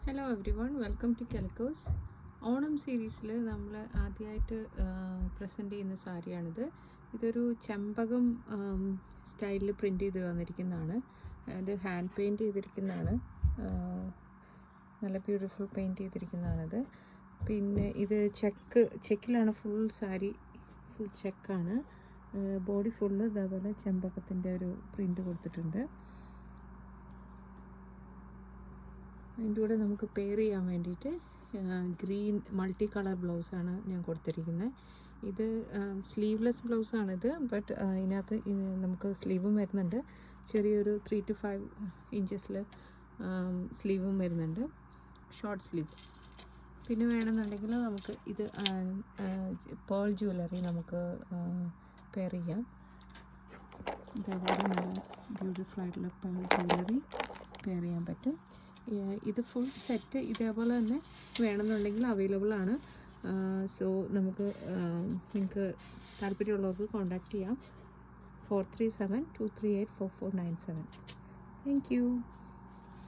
Hello everyone, welcome to കെലക്കോസ്. ഓണം സീരീസിൽ നമ്മൾ ആദ്യമായിട്ട് പ്രസൻറ്റ് ചെയ്യുന്ന സാരിയാണിത്. ഇതൊരു ചെമ്പകം സ്റ്റൈലിൽ പ്രിൻ്റ് ചെയ്ത് വന്നിരിക്കുന്നതാണ്. ഇത് ഹാൻഡ് പെയിൻറ്റ് ചെയ്തിരിക്കുന്നതാണ്. നല്ല ബ്യൂട്ടിഫുൾ പെയിൻറ്റ് ചെയ്തിരിക്കുന്നതാണിത്. പിന്നെ ഇത് ചെക്കിലാണ് ഫുൾ സാരി, ഫുൾ ചെക്കാണ്. ബോഡി ഫുള്ള് ഇതേപോലെ ചെമ്പകത്തിൻ്റെ ഒരു പ്രിൻ്റ് കൊടുത്തിട്ടുണ്ട്. അതിൻ്റെ കൂടെ നമുക്ക് പെയർ ചെയ്യാൻ വേണ്ടിയിട്ട് ഗ്രീൻ മൾട്ടി കളർ ബ്ലൗസാണ് ഞാൻ കൊടുത്തിരിക്കുന്നത്. ഇത് സ്ലീവ്ലെസ് ബ്ലൗസാണിത്. ബട്ട് ഇതിനകത്ത് നമുക്ക് സ്ലീവും വരുന്നുണ്ട്. ചെറിയൊരു 3 to 5 ഇഞ്ചസിൽ സ്ലീവും വരുന്നുണ്ട്, ഷോർട്ട് സ്ലീവ്. പിന്നെ വേണമെന്നുണ്ടെങ്കിൽ നമുക്ക് ഇത് പേൾ ജ്വല്ലറി നമുക്ക് പെയർ ചെയ്യാം. ഇതേപോലെ നല്ല ബ്യൂട്ടിഫുൾ ആയിട്ടുള്ള പേൾ ജ്വല്ലറി പെയർ ചെയ്യാൻ പറ്റും. ഇത് ഫുൾ സെറ്റ് ഇതേപോലെ തന്നെ വേണമെന്നുണ്ടെങ്കിൽ അവൈലബിൾ ആണ്. സോ നമുക്ക് നിങ്ങൾക്ക് താല്പര്യമുള്ളവർക്ക് കോൺടാക്റ്റ് ചെയ്യാം. 437-238-4497. Thank you.